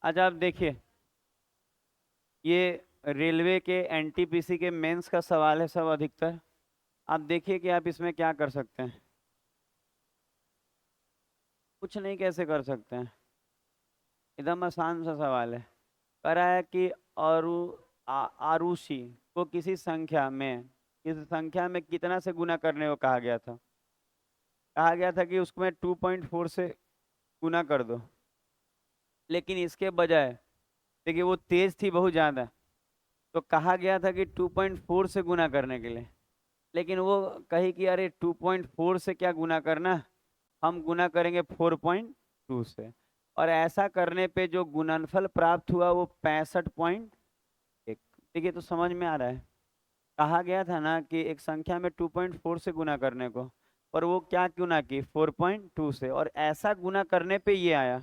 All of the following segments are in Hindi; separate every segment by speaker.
Speaker 1: अच्छा आप देखिए, ये रेलवे के एनटीपीसी के मेंस का सवाल है सब अधिकतर। आप देखिए कि आप इसमें क्या कर सकते हैं। कुछ नहीं, कैसे कर सकते हैं, एकदम आसान सा सवाल है। कह रहा है कि आरु आरुषि को किसी संख्या में कितना से गुना करने को कहा गया था। कहा गया था कि उसको मैं 2.4 से गुना कर दो, लेकिन इसके बजाय देखिए वो तेज थी बहुत ज़्यादा, तो कहा गया था कि 2.4 से गुना करने के लिए। लेकिन वो कही कि अरे 2.4 से क्या गुना करना, हम गुना करेंगे 4.2 से। और ऐसा करने पे जो गुणनफल प्राप्त हुआ वो 65.1। देखिए तो समझ में आ रहा है। कहा गया था ना कि एक संख्या में 2.4 से गुना करने को, पर वो क्या गुना की 4.2 से, और ऐसा गुना करने पे ये आया,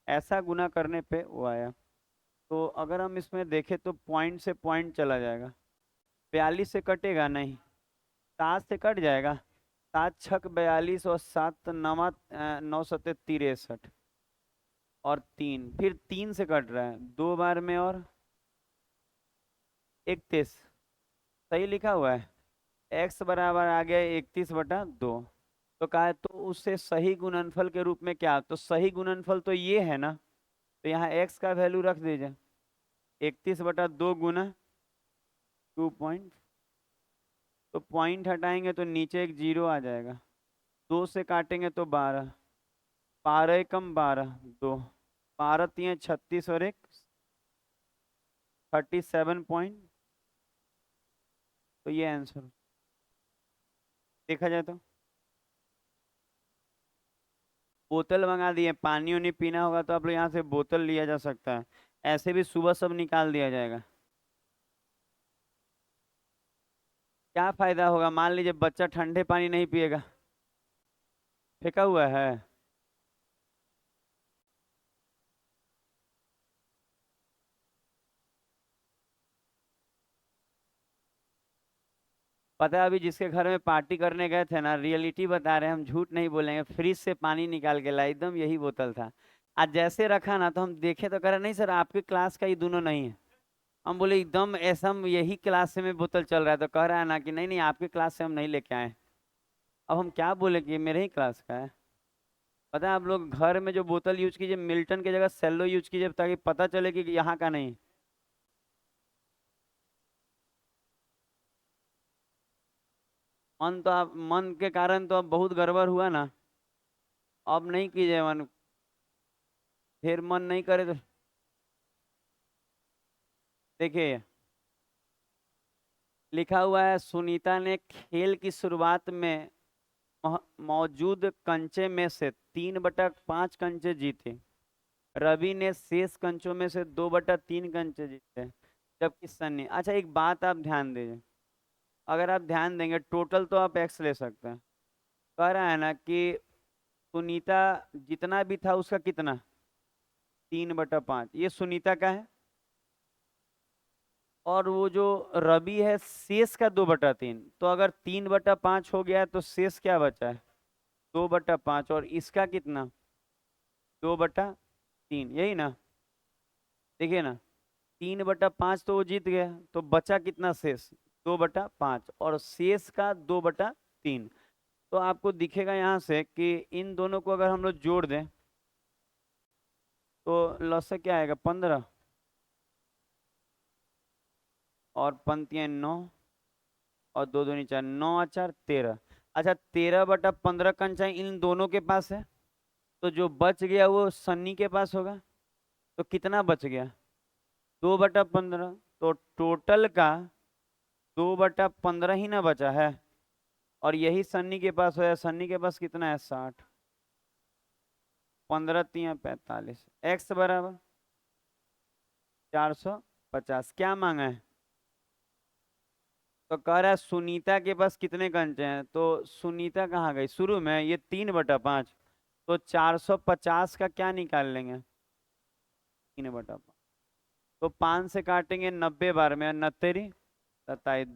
Speaker 1: ऐसा गुना करने पे वो आया। तो अगर हम इसमें देखें तो पॉइंट से पॉइंट चला जाएगा। 42 से कटेगा नहीं, 7 से कट जाएगा। 7 छक 42 और 7 नवा 9 सत्ते 63 और 3, फिर 3 से कट रहा है 2 बार में, और 31 सही लिखा हुआ है। x बराबर आ गया 31/2। तो कहा है तो उससे सही गुणनफल के रूप में क्या, तो सही गुणनफल तो ये है ना, तो यहाँ x का वैल्यू रख दीजिए। 31/2 गुना 2 तो पॉइंट हटाएंगे तो नीचे एक जीरो आ जाएगा। 2 से काटेंगे तो 12, 12 कम 12 2, 12×3 = 36 और एक 37 तो ये आंसर देखा जाए तो। बोतल मंगा दिए, पानी उनी पीना होगा तो आप लोग यहाँ से बोतल लिया जा सकता है। ऐसे भी सुबह सब निकाल दिया जाएगा। क्या फायदा होगा, मान लीजिए बच्चा ठंडे पानी नहीं पिएगा, फेंका हुआ है। पता है अभी जिसके घर में पार्टी करने गए थे ना, रियलिटी बता रहे हैं, हम झूठ नहीं बोलेंगे, फ्रिज से पानी निकाल के लाए, एकदम यही बोतल था। आज जैसे रखा ना तो हम देखे तो कह रहे नहीं सर आपके क्लास का ये दोनों नहीं है। हम बोले एकदम ऐसा, हम यही क्लास से में बोतल चल रहा है, तो कह रहा है ना कि नहीं नहीं आपके क्लास से हम नहीं लेके आए। अब हम क्या बोले कि ये मेरे ही क्लास का है। पता है आप लोग घर में जो बोतल यूज कीजिए, मिल्टन की जगह सेल्लो यूज कीजिए, ताकि पता चले कि यहाँ का नहीं। मन के कारण तो अब बहुत गड़बड़ हुआ ना। अब नहीं कीजिए मन, फिर मन नहीं करे तो देखिए लिखा हुआ है, सुनीता ने खेल की शुरुआत में मौजूद कंचे में से 3/5 कंचे जीते। रवि ने शेष कंचों में से 2/3 कंचे जीते, जबकि सन्नी। अच्छा एक बात आप ध्यान दीजिए, अगर आप ध्यान देंगे टोटल तो आप एक्स ले सकते हैं। कह रहा है ना कि सुनीता जितना भी था उसका कितना 3/5, ये सुनीता का है। और वो जो रवि है शेष का 2/3, तो अगर 3/5 हो गया तो शेष क्या बचा है 2/5, और इसका कितना 2/3, यही ना। देखिए ना, 3/5 तो वो जीत गया, तो बचा कितना शेष 2/5, और शेष का 2/3। तो आपको दिखेगा यहाँ से कि इन दोनों को अगर हम लोग जोड़ दें तो लॉस से क्या आएगा 15, और पंक्तियाँ 9, और दो दूनी 4, 9 और 4 13। अच्छा 13/15 कंचा इन दोनों के पास है, तो जो बच गया वो सन्नी के पास होगा। तो कितना बच गया 2/15, तो टोटल का 2/15 ही ना बचा है। और यही सन्नी के पास है, सन्नी के पास कितना है 60, 15×3 = 45, एक्स बराबर 450। क्या मांगा है, तो कह रहा है सुनीता के पास कितने कंचे हैं, तो सुनीता कहाँ गई शुरू में, ये 3/5, तो 450 का क्या निकाल लेंगे 3/5, तो 5 से काटेंगे 90 बार में, 29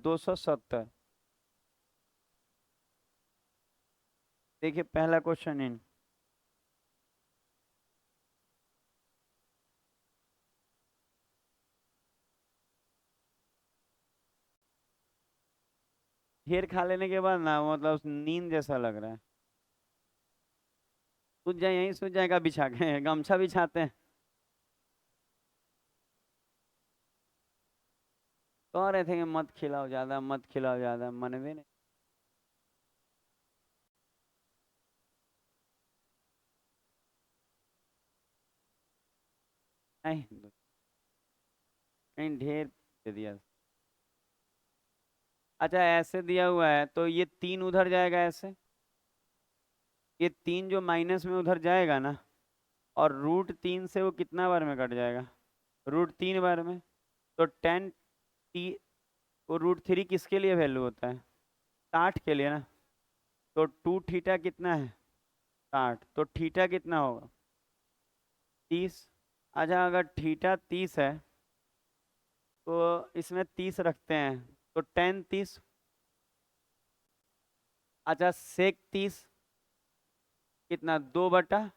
Speaker 1: 270। देखिए पहला क्वेश्चन इन, ढेर खा लेने के बाद ना मतलब नींद जैसा लग रहा है। सूझ जाए, यहीं सूझ जाएगा, बिछा के गमछा बिछाते हैं। कह रहे थे कि मत खिलाओ ज्यादा, मत खिलाओ ज्यादा, मन में नहीं। नहीं, कहीं ढेर दे दिया। अच्छा ऐसे दिया हुआ है तो ये 3 उधर जाएगा ऐसे, ये 3 जो माइनस में उधर जाएगा ना, और रूट 3 से वो कितना बार में कट जाएगा? रूट 3 बार में। तो 10 टी, वो रूट 3 किसके लिए वैल्यू होता है? 60 के लिए ना। तो 2 थीटा कितना है? 60, तो थीटा कितना होगा? 30। अच्छा अगर थीटा 30 है तो इसमें 30 रखते हैं, तो 10 30। अच्छा sec 30 कितना? 2/,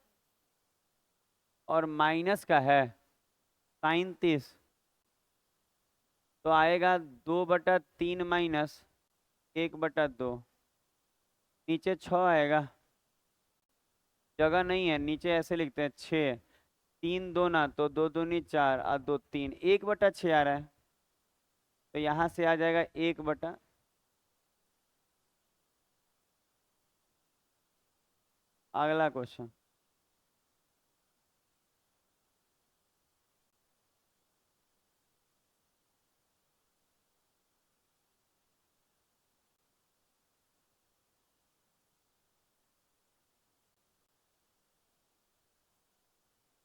Speaker 1: और माइनस का है sin 30, तो आएगा 2/3 माइनस 1/2। नीचे 6 आएगा, जगह नहीं है नीचे, ऐसे लिखते हैं 6। 3 2 ना, तो 2 2 नी 4 और 2 3, 1/6 आ रहा है। तो यहाँ से आ जाएगा 1/। अगला क्वेश्चन।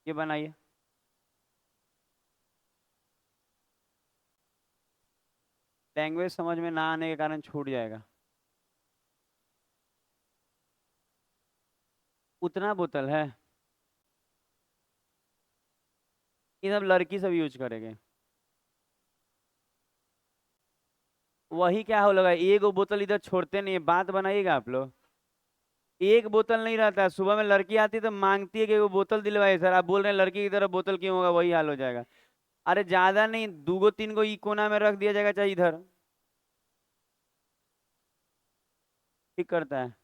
Speaker 1: ये बनाइए। लैंग्वेज समझ में ना आने के कारण छूट जाएगा। उतना बोतल है, ये सब लड़की सब यूज करेंगे। वही क्या हो लगा, एक बोतल इधर छोड़ते नहीं है, बात बनाइएगा आप लोग। एक बोतल नहीं रहता है, सुबह में लड़की आती है तो मांगती है कि वो बोतल दिलवाइए सर, आप बोल रहे हैं लड़की की तरफ बोतल क्यों होगा, वही हाल हो जाएगा। अरे ज्यादा नहीं, 2 3 ई कोना में रख दिया जाएगा, चाहे इधर। ठीक करता है।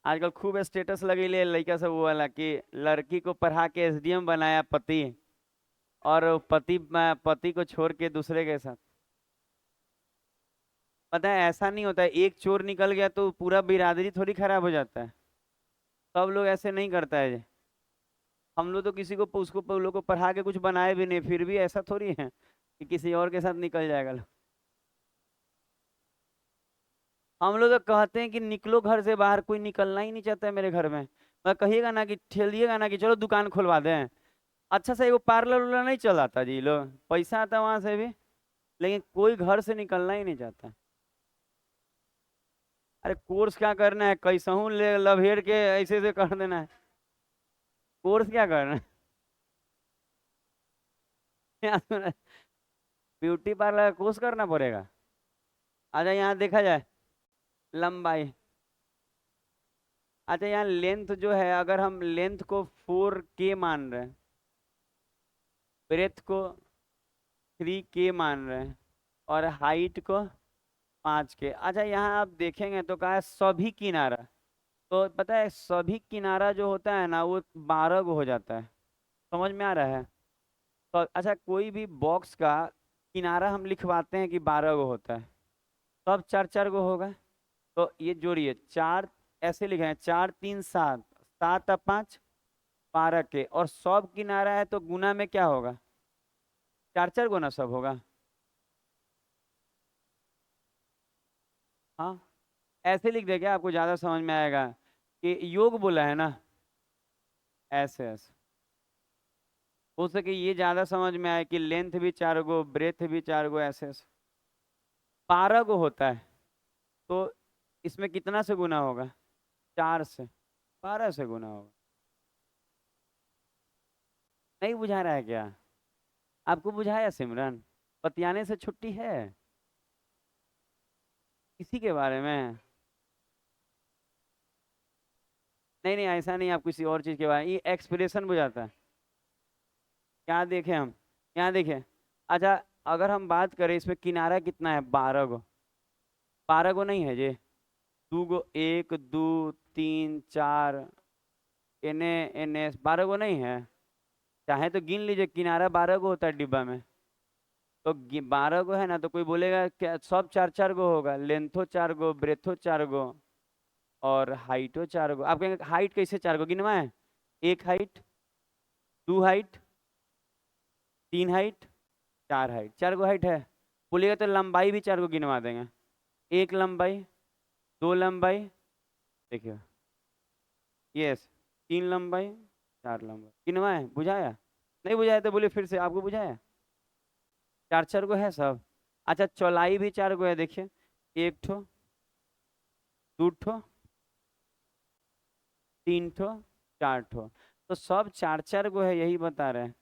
Speaker 1: आजकल खूब स्टेटस लगे ले लड़का सब वो वाला कि लड़की को पढ़ा के एसडीएम बनाया पति, और पति पति को छोड़ के दूसरे के साथ। पता है ऐसा नहीं होता है, एक चोर निकल गया तो पूरा बिरादरी थोड़ी खराब हो जाता है। सब लोग ऐसे नहीं करता है। हम लोग तो किसी को उसको लोग को पढ़ा के कुछ बनाए भी नहीं, फिर भी ऐसा थोड़ी है कि किसी और के साथ निकल जाएगा। हम लोग तो कहते हैं कि निकलो घर से बाहर, कोई निकलना ही नहीं चाहता है मेरे घर में। मैं कहिएगा ना कि ठेल दिएगा ना कि चलो दुकान खुलवा दें, अच्छा से एगो पार्लर उर्लर नहीं चलाता जी, लोग पैसा आता वहां से भी, लेकिन कोई घर से निकलना ही नहीं चाहता। अरे कोर्स क्या करना है, कैसहू ले लभेड़ के ऐसे ऐसे कर देना है। कोर्स क्या करना है? ब्यूटी पार्लर का कोर्स करना पड़ेगा। अच्छा यहाँ देखा जाए लंबाई। अच्छा यहाँ लेंथ जो है, अगर हम लेंथ को 4K मान रहे हैं, ब्रेथ को 3K मान रहे हैं, और हाइट को 5K। अच्छा यहाँ आप देखेंगे तो कहा है सभी किनारा, तो पता है सभी किनारा जो होता है ना वो 12 गो हो जाता है। समझ में आ रहा है? तो अच्छा कोई भी बॉक्स का किनारा हम लिखवाते हैं कि 12 गो होता है, तब 4 4 गो होगा। तो ये जोड़िए, 4 ऐसे लिखे हैं, 4 3 7, 7 और 5 12 के, और सब किनारा है तो गुना में क्या होगा? 4 4 गुना सब होगा। हाँ ऐसे लिख दे क्या, आपको ज्यादा समझ में आएगा? कि योग बोला है ना, ऐसे ऐसे हो सके ये ज्यादा समझ में आए कि लेंथ भी 4 गो, ब्रेथ भी 4 गो, ऐसे ऐसे 12 गो होता है। तो इसमें कितना से गुना होगा? 4 से, 12 से गुना होगा। नहीं बुझा रहा है क्या? आपको बुझाया सिमरन? पतियाने से छुट्टी है इसी के बारे में? नहीं नहीं ऐसा नहीं, आप किसी और चीज के बारे में, ये एक्सप्रेशन बुझाता है। क्या देखें हम? यहाँ देखें। अच्छा अगर हम बात करें इसमें किनारा कितना है, 12 गो। 12 गो नहीं है ये, 2 गो, 1 2 3 4, एने एने 12 गो नहीं है। चाहे तो गिन लीजिए, किनारा 12 गो होता है डिब्बा में। तो 12 गो है ना, तो कोई बोलेगा क्या सब 4 4 गो होगा, लेंथो 4 गो, ब्रेथो 4 गो, और हाइटो 4 गो। आप कहेंगे हाइट कैसे 4 गो गिनवाए? एक हाइट, 2 हाइट, 3 हाइट, 4 हाइट, 4 गो हाइट है। बोलिएगा तो लंबाई भी 4 गो गिनवा देंगे। एक लंबाई, 2 लंबाई, देखिए, यस, 3 लंबाई, 4 लंबाई, गिनवाए? बुझाया? नहीं बुझाया तो बोलिए फिर से, आपको बुझाया? 4 4 गो है सब। अच्छा, चौलाई भी 4 गो है, देखिए, 1 ठो, 2 ठो, 3 ठो, 4 ठो। तो सब 4 4 गो है, यही बता रहे हैं।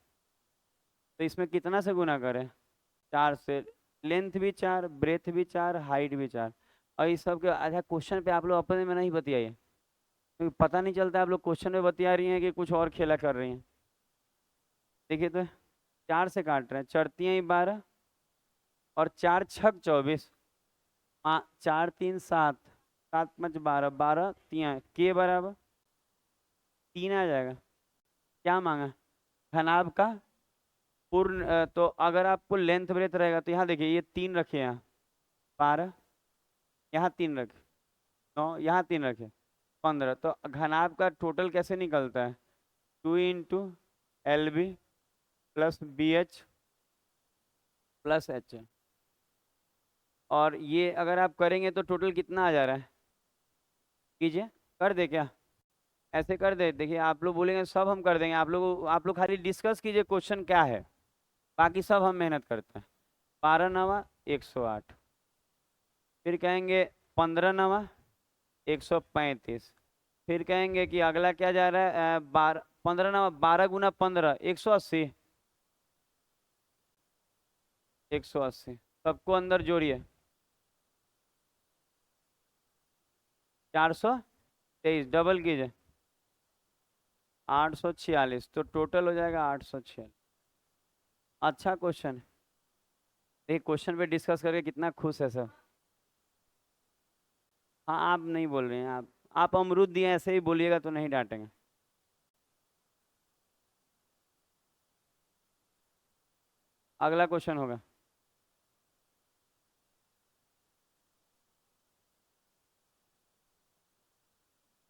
Speaker 1: तो इसमें कितना से गुना करें? 4 से। लेंथ भी 4, ब्रेथ भी 4, हाइट भी 4। और इस सब के अच्छा क्वेश्चन पे आप लोग अपने में नहीं बतियाइए, क्योंकि पता नहीं चलता आप लोग क्वेश्चन में बतिया रही हैं कि कुछ और खेला कर रही हैं। देखिए तो, 4 से काट रहे हैं, चढ़ती हैं 12, और 4 6 24, 4 3 7, 7 5 12, 12 के बराबर 3 आ जाएगा। क्या मांगा? घनाभ का पूर्ण तो अगर आपको लेंथ ब्रेथ रहेगा तो यहाँ देखिए, ये 3 रखे, यहाँ 12, यहाँ 3 रखे, 9, यहाँ 3 रखे, 15। तो घनाभ का टोटल कैसे निकलता है? 2 × LB plus BH plus H। और ये अगर आप करेंगे तो टोटल कितना आ जा रहा है? कीजिए, कर दे क्या? ऐसे कर दे, देखिए आप लोग बोलेंगे सब हम कर देंगे, आप लोग खाली डिस्कस कीजिए क्वेश्चन क्या है, बाकी सब हम मेहनत करते हैं। 12 9 108, फिर कहेंगे 15 9 135, फिर कहेंगे कि अगला क्या जा रहा है, 12 12 180, सबको अंदर जोड़िए, 423, डबल कीजिए, 846, तो टोटल हो जाएगा 846। अच्छा क्वेश्चन, देखिए क्वेश्चन पे डिस्कस करके कितना खुश है सब। हाँ, आप नहीं बोल रहे हैं, आप अमरूद दिए ऐसे ही बोलिएगा तो नहीं डांटेंगे। अगला क्वेश्चन होगा।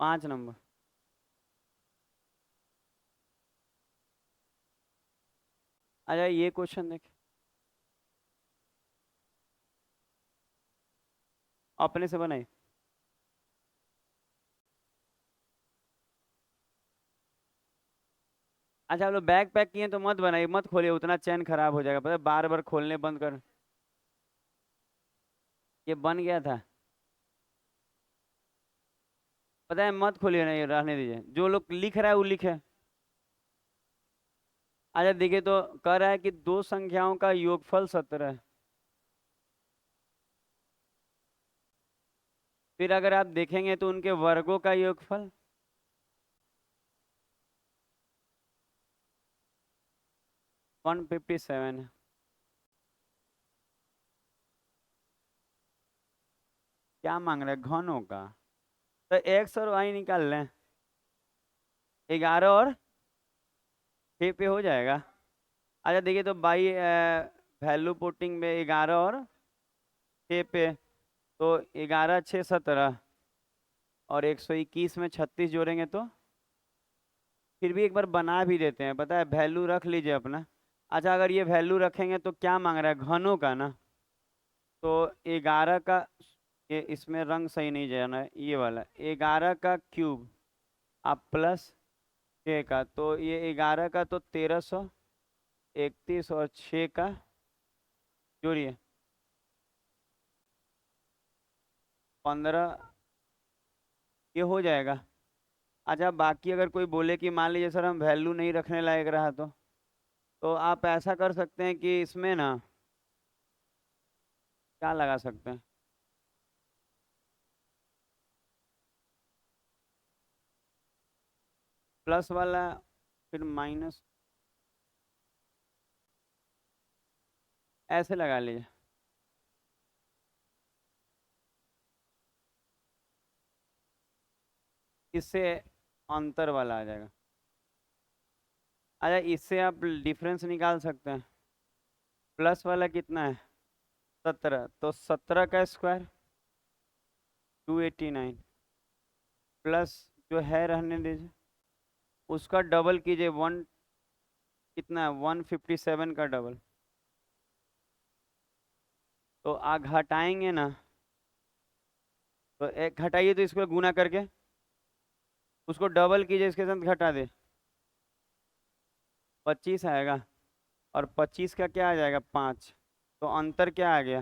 Speaker 1: पाँच नंबर। अच्छा, ये क्वेश्चन देख, अपने से बनाई। अच्छा, आप लोग बैग पैक किए तो मत बनाइए, मत खोलिए, उतना चैन खराब हो जाएगा, पता है, बार बार खोलने बंद कर। ये बन गया था, पता है, मत खोलिए, नहीं रहने दीजिए, जो लोग लिख रहा है वो लिखे। अच्छा देखिए, तो कह रहा है कि दो संख्याओं का योगफल 17 है। फिर अगर आप देखेंगे तो उनके वर्गों का योगफल 157 है। क्या मांग रहे हैं, घनों का? तो एक्स और वाई निकाल लें, 11 और 6 पे हो जाएगा। अच्छा देखिए, तो बाई वैल्यू पुटिंग में 11 और 6 पे, तो 11 6 17, और 121 में 36 जोड़ेंगे तो, फिर भी एक बार बना भी देते हैं, पता है, वैल्यू रख लीजिए अपना। अच्छा, अगर ये वैल्यू रखेंगे तो क्या मांग रहा है, घनों का ना? तो 11 का, ये इसमें रंग सही नहीं जाना है, ये वाला 11 का क्यूब, आप प्लस 6 का, तो ये 11 का तो 1331, और 6 का जोड़िए, 15, ये हो जाएगा। अच्छा, बाकी अगर कोई बोले कि मान लीजिए सर हम वैल्यू नहीं रखने लायक रहा, तो आप ऐसा कर सकते हैं कि इसमें ना, क्या लगा सकते हैं, प्लस वाला, फिर माइनस, ऐसे लगा लीजिए। इससे अंतर वाला आ जाएगा। अच्छा, इससे आप डिफरेंस निकाल सकते हैं। प्लस वाला कितना है? 17, तो 17 का स्क्वायर 289, प्लस जो है रहने दीजिए, उसका डबल कीजिए। वन कितना है? 157 का डबल। तो आ घटाएंगे ना, तो एक घटाइए तो इसको गुना करके उसको डबल कीजिए, इसके साथ घटा दे, 25 आएगा। और 25 का क्या आ जाएगा? 5। तो अंतर क्या आ गया?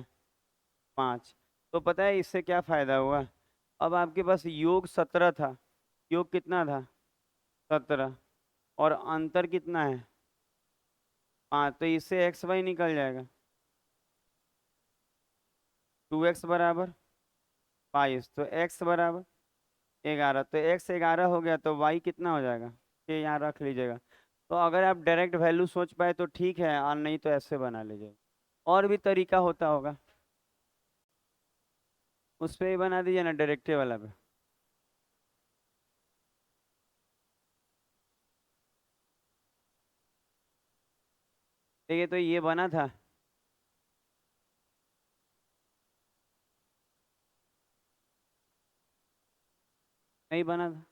Speaker 1: 5। तो पता है इससे क्या फायदा हुआ? अब आपके पास योग 17 था, योग कितना था? 17, और अंतर कितना है? 5। तो इससे एक्स वाई निकल जाएगा। 2x बराबर 22, तो x बराबर 11। तो x 11 हो गया, तो y कितना हो जाएगा? ये यहाँ रख लीजिएगा। तो अगर आप डायरेक्ट वैल्यू सोच पाए तो ठीक है, और नहीं तो ऐसे बना लीजिएगा। और भी तरीका होता होगा, उस पर ही बना दीजिए ना, डायरेक्टे वाला पे। देखिए, तो ये बना था। नहीं बना था।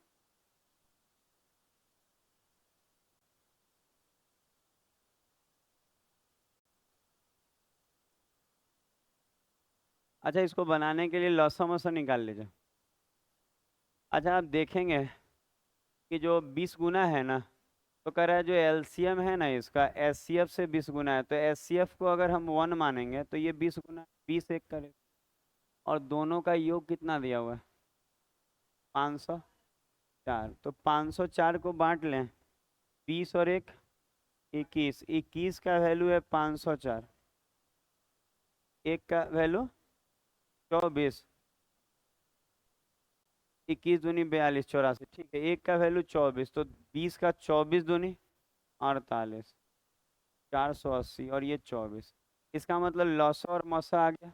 Speaker 1: अच्छा, इसको बनाने के लिए लॉसा मसा निकाल लीजिए। अच्छा, आप देखेंगे कि जो 20 गुना है ना, तो कह रहा है जो एलसीएम है ना इसका, एचसीएफ से 20 गुना है, तो एचसीएफ को अगर हम 1 मानेंगे तो ये 20 गुना 20 एक करे। और दोनों का योग कितना दिया हुआ है? 504। तो 504 को बांट लें, 20 और एक 21, 21 का वैल्यू है 504, एक का वैल्यू 24, 21 दूनी 42, 84, ठीक है, एक का वैल्यू 24, तो 20 का 24 दूनी 48, 480, और ये 24। इसका मतलब लॉसा और मसा आ गया,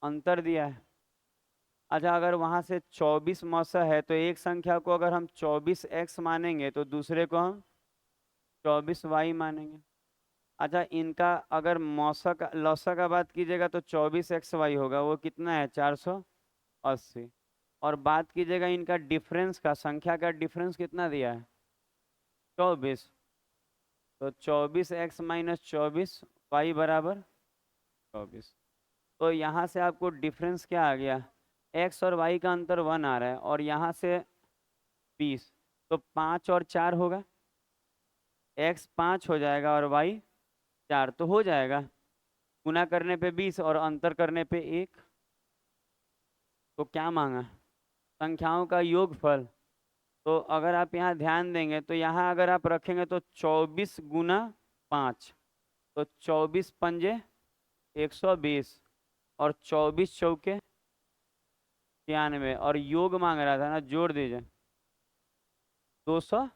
Speaker 1: अंतर दिया है। अच्छा, अगर वहां से 24 मौसा है, तो एक संख्या को अगर हम 24x मानेंगे तो दूसरे को हम 24y मानेंगे। अच्छा, इनका अगर मौसा का लौसा का बात कीजिएगा तो 24xy होगा, वो कितना है? 480। और बात कीजिएगा इनका डिफरेंस का, संख्या का डिफरेंस कितना दिया है? 24। तो 24x - 24 y बराबर 24। तो यहाँ से आपको डिफरेंस क्या आ गया? x और y का अंतर 1 आ रहा है, और यहाँ से 20, तो 5 और 4 होगा, x 5 हो जाएगा और y 4, तो हो जाएगा। गुना करने पे 20 और अंतर करने पे 1। तो क्या मांगा? संख्याओं का योगफल। तो अगर आप यहाँ ध्यान देंगे तो यहाँ अगर आप रखेंगे तो 24 गुना 5, तो 24 पंजे 120, और 24 चौके 96, और योग मांग रहा था ना, जोड़ दीजिए 216।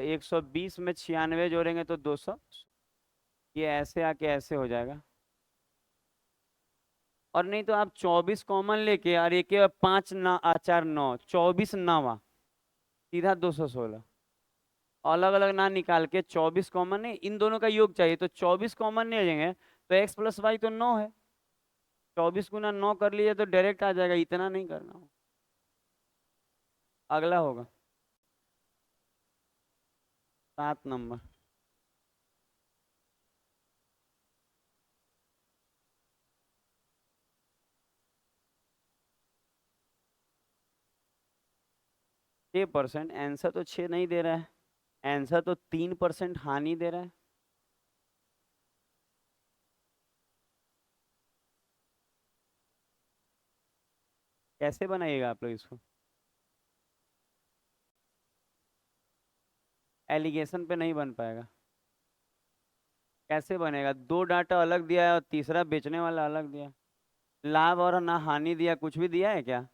Speaker 1: 120 में 96 जोड़ेंगे तो 200। ये ऐसे आके ऐसे हो जाएगा। और नहीं तो आप 24 कॉमन लेके, और एक 5 ना 4 9, 24 9, सीधा 216। अलग अलग ना निकाल के 24 कॉमन नहीं, इन दोनों का योग चाहिए, तो 24 कॉमन नहीं लेंगे तो x + y तो 9 है। 24 गुना 9 कर लीजिए तो डायरेक्ट आ जाएगा, इतना नहीं करना हो। अगला होगा 7 नंबर। छः परसेंट आंसर तो 6 नहीं दे रहा है, आंसर तो 3% हानि दे रहा है। कैसे बनाइएगा आप लोग इसको? एलिगेशन पे नहीं बन पाएगा। कैसे बनेगा? दो डाटा अलग दिया है और तीसरा बेचने वाला अलग दिया। लाभ और ना हानि दिया, कुछ भी दिया है क्या?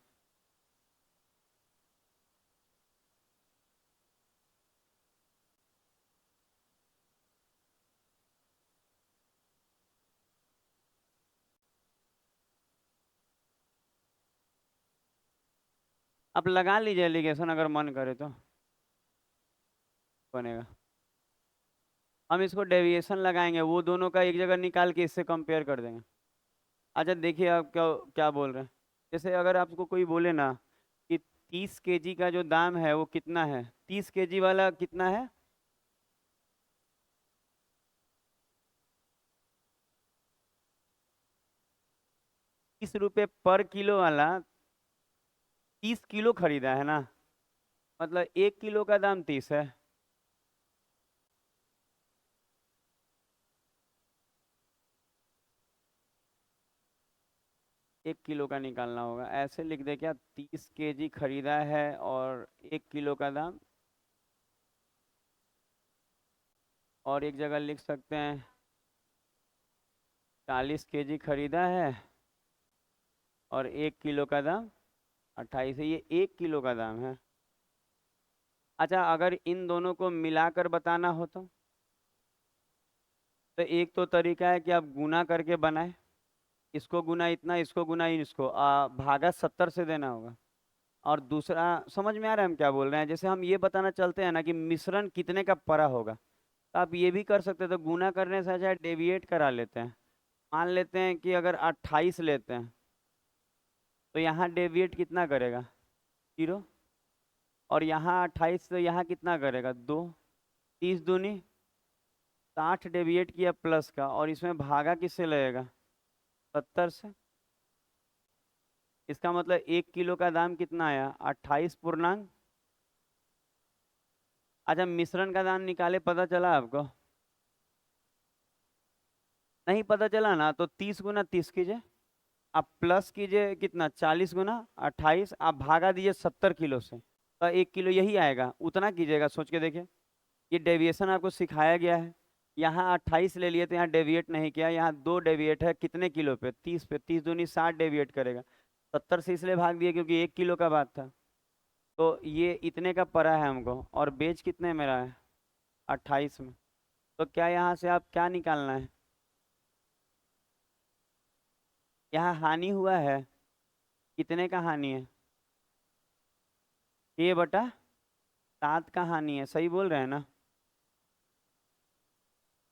Speaker 1: आप लगा लीजिए एलिगेशन, अगर मन करे तो बनेगा। हम इसको डेविएशन लगाएंगे, वो दोनों का एक जगह निकाल के इससे कंपेयर कर देंगे। अच्छा देखिए आप क्या क्या बोल रहे हैं। जैसे अगर आपको कोई बोले ना कि 30 kg का जो दाम है वो कितना है, 30 kg वाला कितना है, 30 रुपये पर किलो वाला 30 किलो खरीदा है ना, मतलब 1 किलो का दाम 30 है। 1 किलो का निकालना होगा, ऐसे लिख दे क्या, 30 kg खरीदा है और 1 किलो का दाम, और एक जगह लिख सकते हैं 40 kg खरीदा है और 1 किलो का दाम 28 है, ये 1 किलो का दाम है। अच्छा अगर इन दोनों को मिलाकर बताना हो तो एक तो तरीका है कि आप गुना करके बनाए, इसको गुना इतना, इसको गुना इसको, भागा 70 से देना होगा। और दूसरा, समझ में आ रहा है हम क्या बोल रहे हैं, जैसे हम ये बताना चलते हैं ना कि मिश्रण कितने का पड़ा होगा, तो आप ये भी कर सकते हैं, तो गुना करने से अच्छा डेविएट करा लेते हैं। मान लेते हैं कि अगर 28 लेते हैं तो यहाँ डेविएट कितना करेगा, 0, और यहाँ 28 तो यहाँ कितना करेगा, 2, 30 दूनी 60 डेविएट किया प्लस का, और इसमें भागा किससे लगेगा, 70 से। इसका मतलब 1 किलो का दाम कितना आया, 28 पूर्णांक। अच्छा मिश्रण का दाम निकाले, पता चला आपको, नहीं पता चला ना, तो 30 गुना 30 कीजिए, आप प्लस कीजिए कितना, 40 गुना 28, आप भागा दीजिए 70 किलो से, तो 1 किलो यही आएगा, उतना कीजिएगा, सोच के देखिए। ये डेविएशन आपको सिखाया गया है। यहाँ 28 ले लिए तो यहाँ डेविएट नहीं किया, यहाँ 2 डेविएट है कितने किलो पे, 30 पे, 30 दूनी 60 डेविएट करेगा, 70 से इसलिए भाग दिया क्योंकि 1 किलो का बात था। तो ये इतने का पड़ा है हमको, और बेच कितने में रहा है, 28 में। तो क्या यहाँ से आप क्या निकालना है, यहाँ हानि हुआ है, कितने का हानि है, 6/7 का हानि है, सही बोल रहे हैं ना।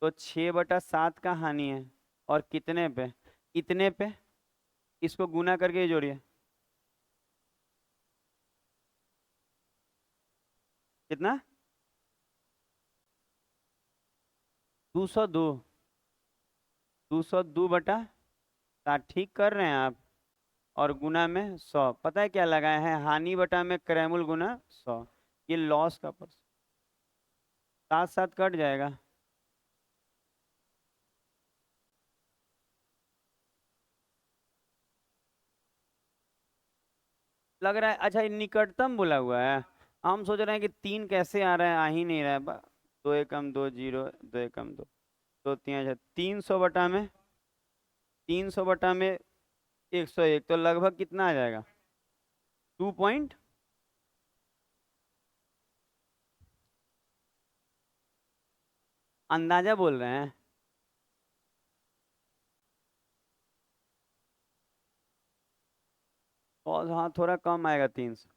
Speaker 1: तो 6/7 का हानि है, और कितने पे, इतने पे, इसको गुना करके जोड़िए, कितना, 202, 202/7, ठीक कर रहे हैं आप, और गुना में 100, पता है क्या लगाए हैं, हानि बटा में क्रैमुल गुना 100, ये लॉस का परसेंट, साथ साथ कट जाएगा। लग रहा है, अच्छा ये निकटतम बोला हुआ है, हम सोच रहे हैं कि 3 कैसे आ रहा है, आ ही नहीं रहा है, 2 एकम 2 जीरो, 2 एकम 2, 2 3, अच्छा 300/101, तो लगभग कितना आ जाएगा, 2 पॉइंट, अंदाजा बोल रहे हैं। और हाँ थोड़ा कम आएगा, 300,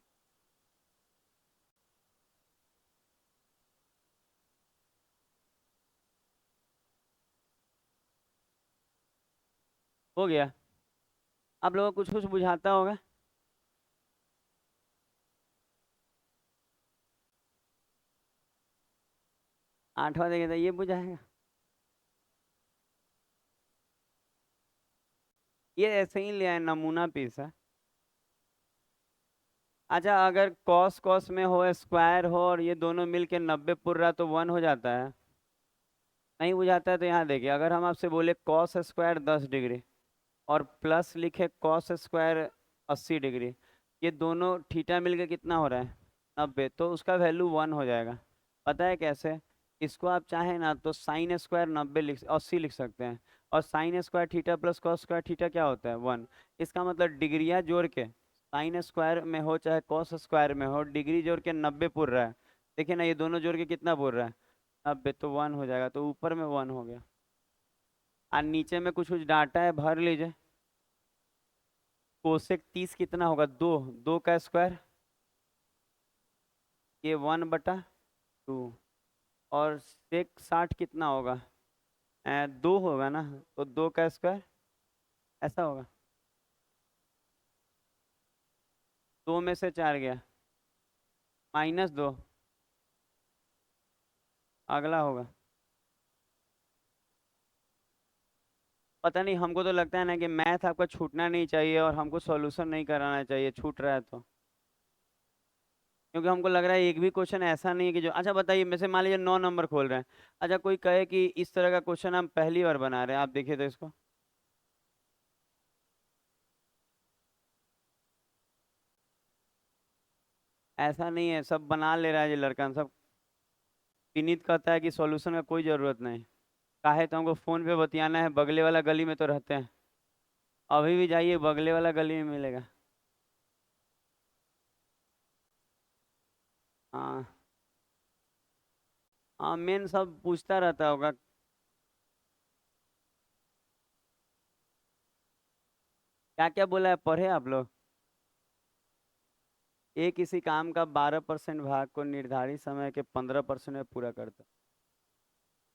Speaker 1: हो गया। आप लोगों को कुछ कुछ बुझाता होगा। 8वां देखे तो ये बुझाएगा, ये ऐसे ही ले आए, नमूना पीस है। अच्छा अगर कॉस कॉस में हो, स्क्वायर हो, और ये दोनों मिलके 90 पुर रहा तो 1 हो जाता है, नहीं बुझाता है तो यहाँ देखिए, अगर हम आपसे बोले कॉस स्क्वायर 10 डिग्री और प्लस लिखे कॉस स्क्वायर 80 डिग्री, ये दोनों थीटा मिलके कितना हो रहा है, 90, तो उसका वैल्यू 1 हो जाएगा। पता है कैसे, इसको आप चाहें ना तो साइन स्क्वायर 80 लिख सकते हैं, और sine square theta plus cos square theta क्या होता है, 1। इसका मतलब डिग्रियाँ जोड़ के, साइन स्क्वायर में हो चाहे कॉस स्क्वायर में हो, डिग्री जोड़ के 90 पुर रहा है। देखिए ना, ये दोनों जोड़ के कितना पुर रहा है, 90, तो 1 हो जाएगा, तो ऊपर में 1 हो गया। और नीचे में कुछ कुछ डाटा है, भर लीजिए। कोसेक 30 कितना होगा, 2, 2 का स्क्वायर, ये 1/2 और सेक 60 कितना होगा? 2 होगा ना, तो 2 का स्क्वायर ऐसा होगा। 2 में से 4 गया, -2 अगला होगा। पता नहीं, हमको तो लगता है ना कि मैथ आपका छूटना नहीं चाहिए और हमको सॉल्यूशन नहीं कराना चाहिए, छूट रहा है तो। क्योंकि हमको लग रहा है एक भी क्वेश्चन ऐसा नहीं है कि जो, अच्छा बताइए, में से मान लीजिए 9 नंबर खोल रहे हैं, अच्छा कोई कहे कि इस तरह का क्वेश्चन हम पहली बार बना रहे हैं, आप देखिए तो इसको। ऐसा नहीं है, सब बना ले रहा है ये लड़का सब। विनीत कहता है कि सॉल्यूशन का कोई ज़रूरत नहीं, काहे तो हमको फ़ोन पे बतियाना है, बगले वाला गली में तो रहते हैं। अभी भी जाइए, बगले वाला गली में मिलेगा। हाँ। हाँ, मेन सब पूछता रहता होगा। क्या क्या बोला है, पढ़े आप लोग? ये किसी काम का 12% भाग को निर्धारित समय के 15% में पूरा करता है।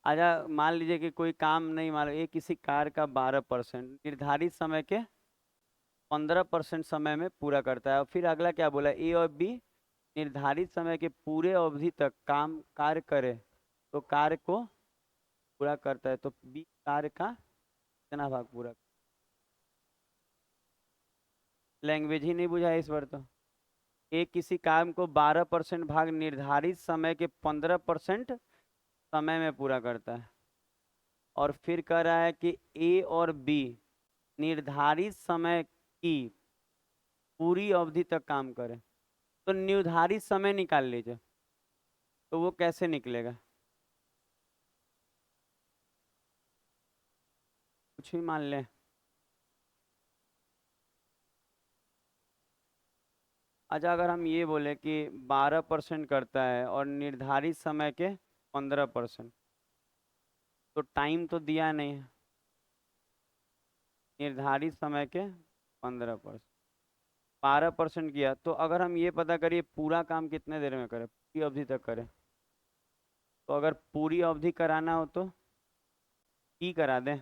Speaker 1: अच्छा मान लीजिए कि कोई काम नहीं, मान लो ये किसी कार्य का 12% निर्धारित समय के 15% समय में पूरा करता है, और फिर अगला क्या बोला, ए और बी निर्धारित समय के पूरे अवधि तक काम कार्य करे तो कार्य को पूरा करता है, तो बी कार्य का कितना भाग पूरा। लैंग्वेज ही नहीं बुझा इस बार तो। एक किसी काम को 12% भाग निर्धारित समय के 15% समय में पूरा करता है, और फिर कह रहा है कि ए और बी निर्धारित समय की पूरी अवधि तक काम करें, तो निर्धारित समय निकाल लीजिए, तो वो कैसे निकलेगा? कुछ भी मान लें। अच्छा अगर हम ये बोले कि 12% करता है और निर्धारित समय के 15%, तो टाइम तो दिया नहीं है, निर्धारित समय के 15%, 12% किया, तो अगर हम ये पता करिए पूरा काम कितने देर में करें, पूरी अवधि तक करें, तो अगर पूरी अवधि कराना हो तो टी करा दें,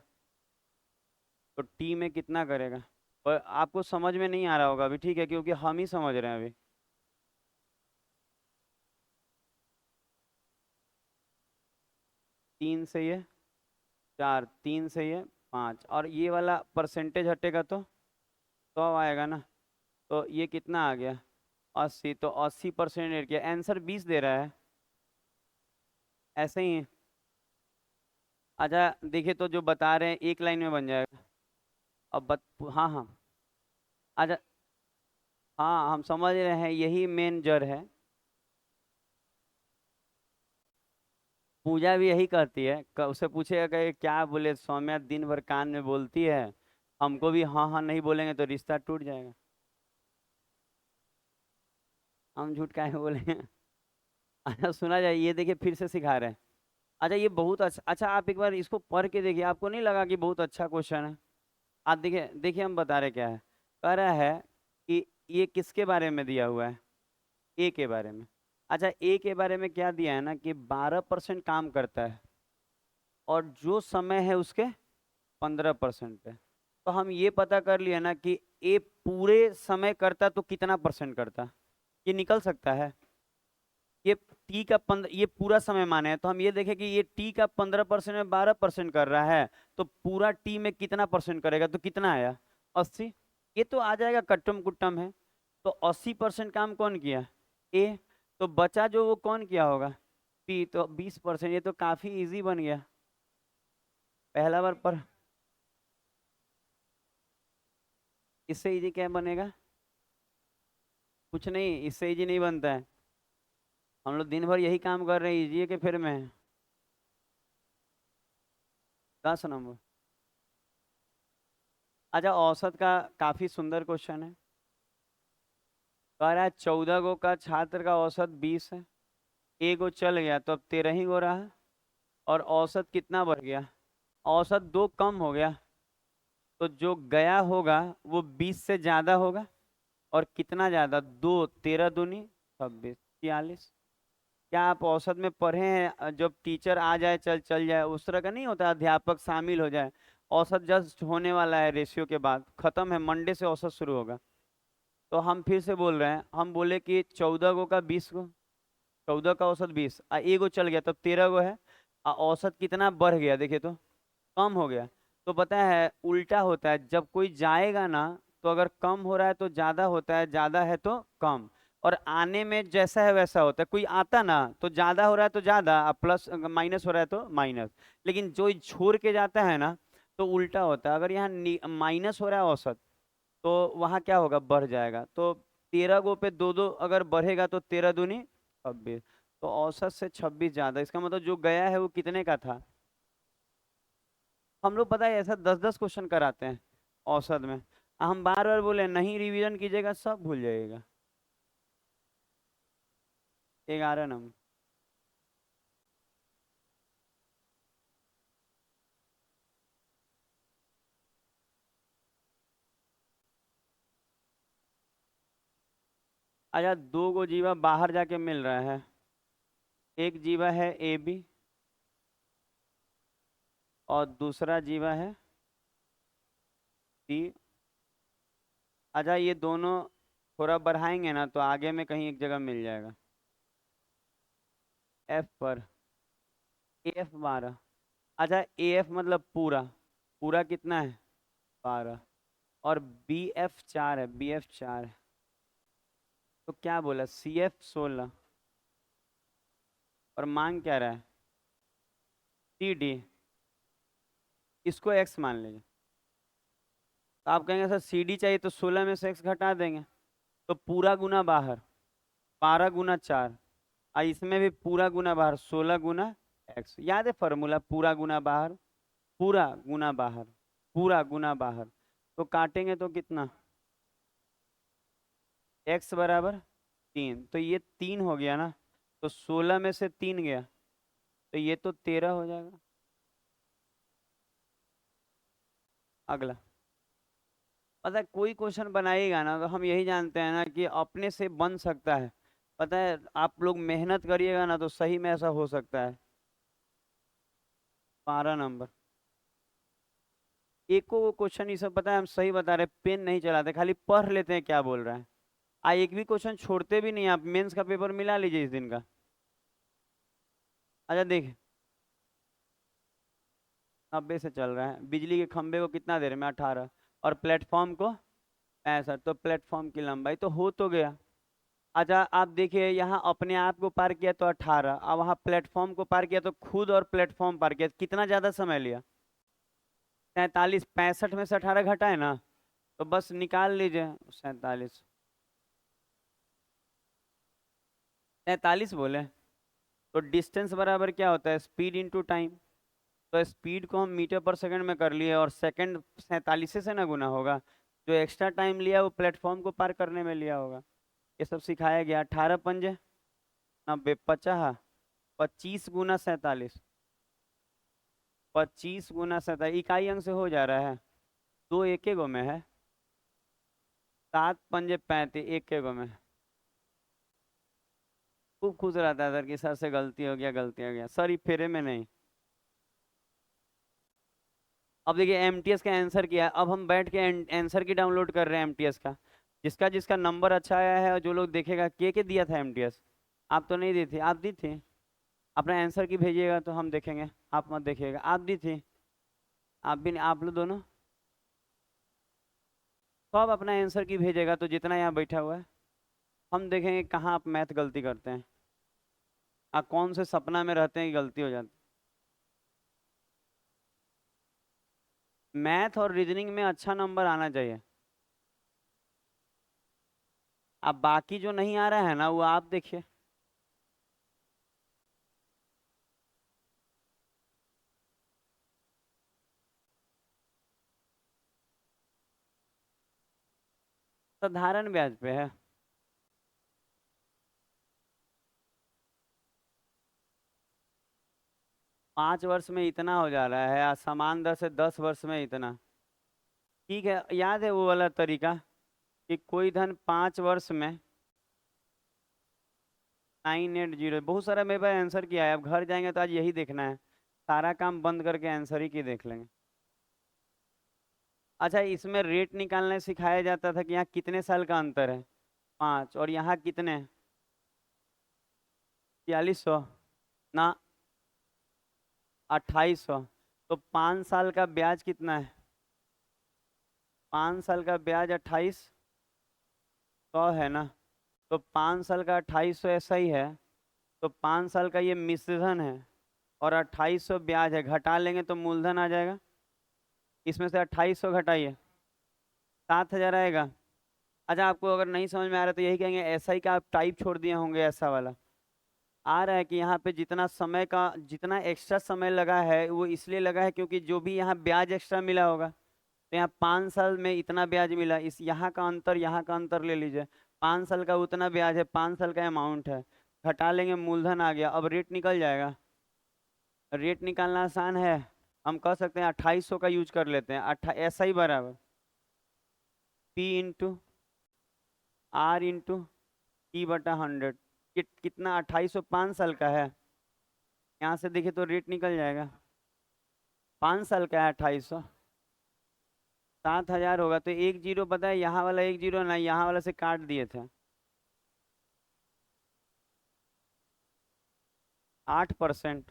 Speaker 1: तो टी में कितना करेगा? और आपको समझ में नहीं आ रहा होगा अभी, ठीक है, क्योंकि हम ही समझ रहे हैं अभी। 3 से ये 4, 3 से ये 5, और ये वाला परसेंटेज हटेगा तो आएगा ना, तो ये कितना आ गया? 80, तो 80% एड किया, आंसर 20 दे रहा है, ऐसे ही है। अच्छा देखिए, तो जो बता रहे हैं एक लाइन में बन जाएगा। अब हाँ हाँ। अच्छा, हाँ हम समझ रहे हैं, यही मेन जड़ है। पूजा भी यही कहती है, उसे पूछेगा कि क्या बोले सौम्या, दिन भर कान में बोलती है, हमको भी हाँ हाँ नहीं बोलेंगे तो रिश्ता टूट जाएगा। हम झूठ काहे बोलेंगे। अच्छा सुना जाए, ये देखिए फिर से सिखा रहे हैं। अच्छा ये बहुत अच्छा, अच्छा आप एक बार इसको पढ़ के देखिए, आपको नहीं लगा कि बहुत अच्छा क्वेश्चन है? आप देखिए देखिए, हम बता रहे क्या है। कह रहा है कि ये किसके बारे में दिया हुआ है, ए के बारे में। अच्छा ए के बारे में क्या दिया है ना, कि 12% काम करता है और जो समय है उसके 15% पे, तो हम ये पता कर लिया ना कि ए पूरे समय करता तो कितना परसेंट करता, ये निकल सकता है। ये टी का 15, ये पूरा समय माने हैं, तो हम ये देखें कि ये टी का 15% में 12% कर रहा है, तो पूरा टी में कितना परसेंट करेगा, तो कितना आया? 80। ये तो आ जाएगा, कट्टम कुट्टम है। तो 80% काम कौन किया? ए। तो बचा जो वो कौन किया होगा? पी। तो 20%, ये तो काफी इजी बन गया पहला बार पर। इससे इजी क्या बनेगा? कुछ नहीं, इससे इजी नहीं बनता है। हम लोग दिन भर यही काम कर रहे हैं, इजी है कि फिर में है? 10 नंबर। अच्छा औसत का काफी सुंदर क्वेश्चन है। कह रहा है 14 गो का छात्र का औसत 20 है, एक गो चल गया तो अब 13 ही हो रहा है, और औसत कितना बढ़ गया? औसत 2 कम हो गया, तो जो गया होगा वो 20 से ज्यादा होगा। और कितना ज्यादा? 2, 13 दूनी 26, 46। क्या आप औसत में पढ़े हैं? जब टीचर आ जाए चल चल जाए उस तरह का नहीं होता, अध्यापक शामिल हो जाए। औसत जस्ट होने वाला है, रेशियो के बाद खत्म है, मंडे से औसत शुरू होगा। तो हम फिर से बोल रहे हैं, हम बोले कि 14 गो का 20 गो, 14 का औसत 20, एगो चल गया तब 13 गो है। औसत कितना बढ़ गया देखिए तो, कम हो गया। तो पता है उल्टा होता है, जब कोई जाएगा ना तो अगर कम हो रहा है तो ज्यादा होता है, ज्यादा है तो कम। और आने में जैसा है वैसा होता है, कोई आता ना तो ज्यादा हो रहा है तो ज्यादा, प्लस माइनस हो रहा है तो माइनस। लेकिन जो छोड़ के जाता है ना तो उल्टा होता है। अगर यहाँ माइनस हो रहा है औसत, तो वहाँ क्या होगा, बढ़ जाएगा। तो 13 गो पे दो दो अगर बढ़ेगा तो 13 दूनी 26। तो औसत से 26 ज्यादा, इसका मतलब जो गया है वो कितने का था। हम लोग पता है ऐसा 10-10 क्वेश्चन कराते हैं औसत में। हम बार बार बोले नहीं रिवीजन कीजिएगा सब भूल जाइएगा। 11 नंबर। अच्छा, दो गो जीवा बाहर जाके मिल रहा है। एक जीवा है ए बी और दूसरा जीवा है सी। अच्छा, ये दोनों थोड़ा बढ़ाएंगे ना तो आगे में कहीं एक जगह मिल जाएगा। एफ पर एफ 12। अच्छा, ए एफ मतलब पूरा, पूरा कितना है 12। और बी एफ 4 है, बी एफ 4 है। तो क्या बोला, सी एफ 16। और मांग क्या रहा है, सी डी। इसको एक्स मान लीजिए। तो आप कहेंगे सर सी डी चाहिए तो 16 में से एक्स घटा देंगे। तो पूरा गुना बाहर, 12 गुना 4। और इसमें भी पूरा गुना बाहर, 16 गुना एक्स। याद है फॉर्मूला, पूरा गुना बाहर, पूरा गुना बाहर, पूरा गुना बाहर। तो काटेंगे तो कितना, एक्स बराबर 3। तो ये 3 हो गया ना, तो 16 में से 3 गया तो ये तो 13 हो जाएगा। अगला, पता है कोई क्वेश्चन बनाएगा ना तो हम यही जानते हैं ना कि अपने से बन सकता है। पता है आप लोग मेहनत करिएगा ना तो सही में ऐसा हो सकता है। 12 नंबर। एक को क्वेश्चन ये सब पता है, हम सही बता रहे, पेन नहीं चलाते, खाली पढ़ लेते हैं क्या बोल रहा है। एक भी क्वेश्चन छोड़ते भी नहीं। आप मेंस का पेपर मिला लीजिए इस दिन का। अच्छा देख, 90 से चल रहा है। बिजली के खंभे को कितना दे रहे हैं, 18। और प्लेटफॉर्म को 65। तो प्लेटफॉर्म की लंबाई तो हो तो गया। अच्छा आप देखिए, यहाँ अपने आप को पार किया तो 18, अब वहाँ प्लेटफॉर्म को पार किया तो खुद और प्लेटफॉर्म पार किया, कितना ज्यादा समय लिया, 43। 65 में से 18 घटा है ना, तो बस निकाल लीजिए 47। 43 बोले। तो डिस्टेंस बराबर क्या होता है, स्पीड इंटू टाइम। तो स्पीड को हम मीटर पर सेकंड में कर लिए और सेकंड 47 से ना गुना होगा। जो एक्स्ट्रा टाइम लिया वो प्लेटफॉर्म को पार करने में लिया होगा। ये सब सिखाया गया। 18 पंजे 90, 50। 25 गुना 47, 25 गुना 47 इकाई अंक से हो जा रहा है। दो एक गो में है। 7 पंजे 35 एक गो में। खूब खुश रहता है सर कि सर से गलती हो गया, गलती हो गया सर, ये फेरे में नहीं। अब देखिए एमटीएस का आंसर किया है, अब हम बैठ के आंसर की डाउनलोड कर रहे हैं एमटीएस का। जिसका जिसका नंबर अच्छा आया है और जो लोग देखेगा, के दिया था एमटीएस। आप तो नहीं दी थी, आप दी थी। अपना आंसर की भेजिएगा तो हम देखेंगे, आप मत देखिएगा। आप दी थी, आप भी नहीं, आप लोग दोनों। तो आप अपना आंसर की भेजेगा तो जितना यहाँ बैठा हुआ है, हम देखेंगे कहाँ आप मैथ गलती करते हैं। आप कौन से सपना में रहते हैं कि गलती हो जाती है। मैथ और रीजनिंग में अच्छा नंबर आना चाहिए। अब बाकी जो नहीं आ रहा है ना वो आप देखिए। साधारण ब्याज पे है। 5 वर्ष में इतना हो जा रहा है, समान दर से 10 वर्ष में इतना। ठीक है, याद है वो वाला तरीका कि कोई धन 5 वर्ष में 980, बहुत सारा मेरे पास आंसर किया है। अब घर जाएंगे तो आज यही देखना है, सारा काम बंद करके आंसर ही की देख लेंगे। अच्छा, इसमें रेट निकालने सिखाया जाता था कि यहाँ कितने साल का अंतर है, 5, और यहाँ कितने, 4200 ना 2800। तो 5 साल का ब्याज कितना है, 5 साल का ब्याज 2800 है ना। तो 5 साल का 2800 ऐसा ही है। तो 5 साल का ये मिश्रधन है और 2800 ब्याज है, घटा लेंगे तो मूलधन आ जाएगा। इसमें से 2800 घटाइए, 7000 आएगा। अच्छा, आपको अगर नहीं समझ में आ रहा तो यही कहेंगे ऐसा ही का आप टाइप छोड़ दिए होंगे, ऐसा वाला आ रहा है कि यहाँ पे जितना समय का जितना एक्स्ट्रा समय लगा है वो इसलिए लगा है क्योंकि जो भी यहाँ ब्याज एक्स्ट्रा मिला होगा, तो यहाँ 5 साल में इतना ब्याज मिला, इस यहाँ का अंतर ले लीजिए, 5 साल का उतना ब्याज है, 5 साल का अमाउंट है, घटा लेंगे मूलधन आ गया। अब रेट निकल जाएगा। रेट निकालना आसान है, हम कह सकते हैं 2800 का यूज कर लेते हैं, ऐसा ही बराबर P into R into T/100। कितना, 2800 5 साल का है, यहाँ से देखिए तो रेट निकल जाएगा। 5 साल का है 2800, 7000 होगा। तो एक जीरो पता है, यहाँ वाला एक जीरो ना, यहाँ वाला से काट दिए थे, 8%।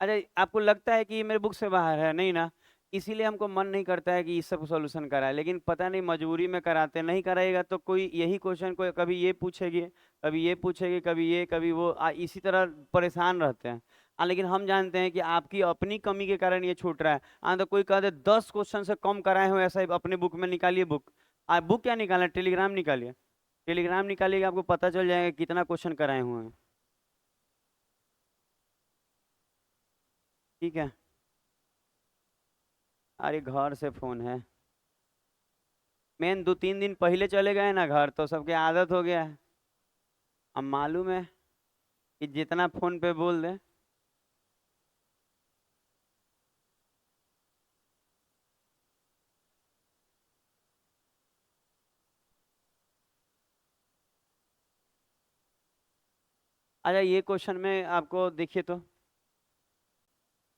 Speaker 1: अरे, आपको लगता है कि ये मेरे बुक से बाहर है, नहीं ना, इसीलिए हमको मन नहीं करता है कि इस सब सॉल्यूशन कराए, लेकिन पता नहीं मजबूरी में कराते, नहीं कराएगा तो कोई यही क्वेश्चन को कभी ये पूछेगी, कभी ये पूछेगी, कभी ये कभी वो, इसी तरह परेशान रहते हैं। लेकिन हम जानते हैं कि आपकी अपनी कमी के कारण ये छूट रहा है। तो कोई कह दे 10 क्वेश्चन से कम कराए हो, ऐसा ही अपने बुक में निकालिए बुक। बुक क्या निकालना, टेलीग्राम निकालिए, टेलीग्राम निकालिएगा, आपको पता चल जाएगा कितना क्वेश्चन कराए हुए हैं। ठीक है। अरे घर से फोन है, मेन 2-3 दिन पहले चले गए ना घर, तो सबके आदत हो गया है। अब मालूम है कि जितना फोन पे बोल दे। अच्छा, ये क्वेश्चन में आपको देखिए तो,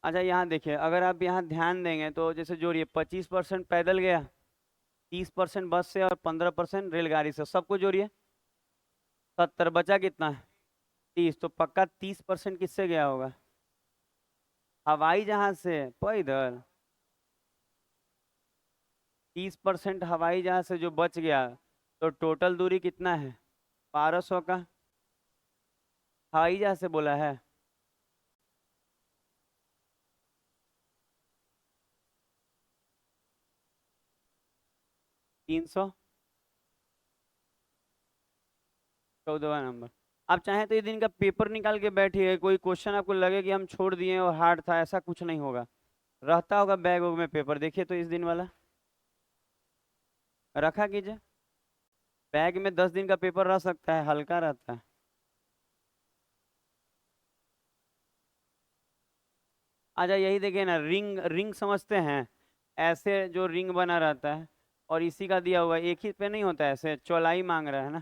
Speaker 1: अच्छा यहाँ देखिए, अगर आप यहाँ ध्यान देंगे तो जैसे जोड़िए, 25% पैदल गया, 30% बस से और 15% रेलगाड़ी से, सबको जोड़िए, 70, बचा कितना है, 30। तो पक्का 30% किससे गया होगा, हवाई जहाज से, पैदल। 30% हवाई जहाज से जो बच गया, तो टोटल दूरी कितना है, 1200 का, हवाई जहाज से बोला है। 314वां नंबर। आप चाहें तो ये दिन का पेपर निकाल के बैठिए, कोई क्वेश्चन आपको लगे कि हम छोड़ दिए और हार्ड था, ऐसा कुछ नहीं होगा, रहता होगा बैग वैग में पेपर, देखिए तो इस दिन वाला रखा कीजिए, बैग में 10 दिन का पेपर रह सकता है, हल्का रहता है। अच्छा, यही देखिए ना, रिंग रिंग समझते हैं, ऐसे जो रिंग बना रहता है, और इसी का दिया हुआ है, एक ही पे नहीं होता है, ऐसे चौलाई मांग रहा है ना,